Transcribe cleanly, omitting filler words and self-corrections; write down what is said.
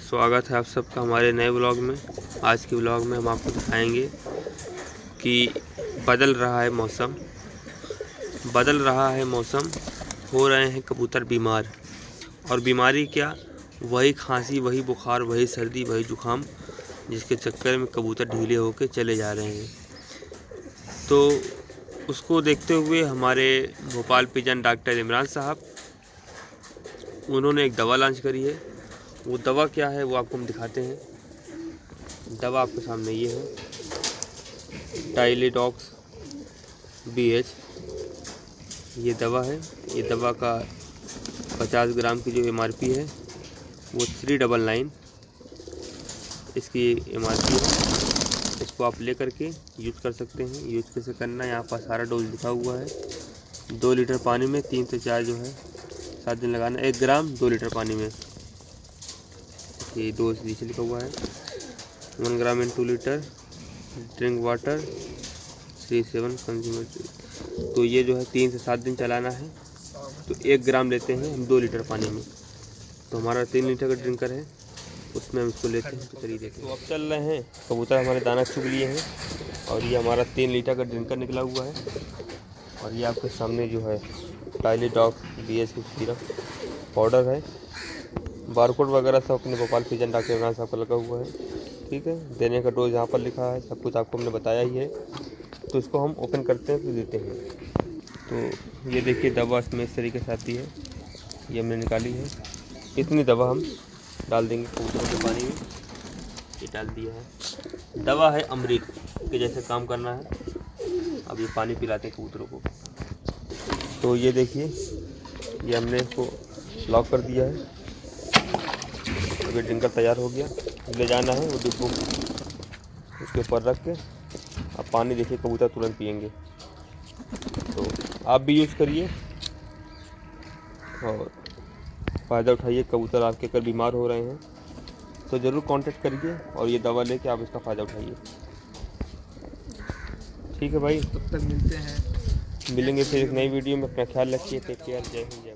स्वागत है आप सबका हमारे नए ब्लॉग में। आज के ब्लॉग में हम आपको दिखाएंगे कि बदल रहा है मौसम, हो रहे हैं कबूतर बीमार। और बीमारी क्या, वही खांसी, वही बुखार, वही सर्दी, वही जुखाम, जिसके चक्कर में कबूतर ढीले होकर चले जा रहे हैं। तो उसको देखते हुए हमारे भोपाल पिजन डॉक्टर इमरान साहब, उन्होंने एक दवा लॉन्च करी है। वो दवा क्या है वो आपको हम दिखाते हैं। दवा आपके सामने ये है, टाइलेटॉक्स BH, ये दवा है। ये दवा का 50 ग्राम की जो MRP है वो 399 इसकी MRP है। इसको आप ले करके यूज़ कर सकते हैं। यूज़ कैसे करना है, यहाँ पर सारा डोज लिखा हुआ है। 2 लीटर पानी में 3 से 4 जो है 7 दिन लगाना। 1 ग्राम 2 लीटर पानी में, ये डोज नीचे लिखा हुआ है। 1 ग्राम इन 2 लीटर ड्रिंक वाटर 37 कंज्यूमर। तो ये जो है 3 से 7 दिन चलाना है। तो 1 ग्राम लेते हैं हम 2 लीटर पानी में। तो हमारा 3 लीटर का ड्रिंकर है, उसमें हम इसको लेते हैं। तो चलिए देखते हैं। तो अब चल रहे हैं, कबूतर हमारे दाना चुग लिए हैं और ये हमारा 3 लीटर का ड्रिंकर निकला हुआ है। और ये आपके सामने जो है टाइलेटॉक्स BH की सिरप पाउडर है। बारकोड वगैरह सब अपने भोपाल पिजन डॉक्टर इमरान साहब का लगा हुआ है। ठीक है, देने का डोज यहाँ पर लिखा है, सब कुछ आपको हमने बताया ही है। तो इसको हम ओपन करते हैं, फिर देते हैं। तो ये देखिए दवा इसमें इस तरीके से आती है, ये हमने निकाली है। इतनी दवा हम डाल देंगे कबूतरों के पानी में। ये डाल दिया है। दवा है अमृत के जैसे काम करना है। अब ये पानी पिलाते हैं कबूतरों को। तो ये देखिए, ये हमने इसको लॉक कर दिया है। अभी ड्रिंकर तैयार हो गया, ले जाना है वो डिब्बों उसके ऊपर रख के। अब पानी देखिए कबूतर तुरंत पिएंगे। तो आप भी यूज़ करिए और फ़ायदा उठाइए। कबूतर आपके अगर बीमार हो रहे हैं तो ज़रूर कांटेक्ट करिए और ये दवा लेके आप इसका फ़ायदा उठाइए। ठीक है भाई, तब तक मिलते हैं, मिलेंगे फिर एक नई वीडियो में। अपना ख्याल रखिए। Take care. जय हिंद।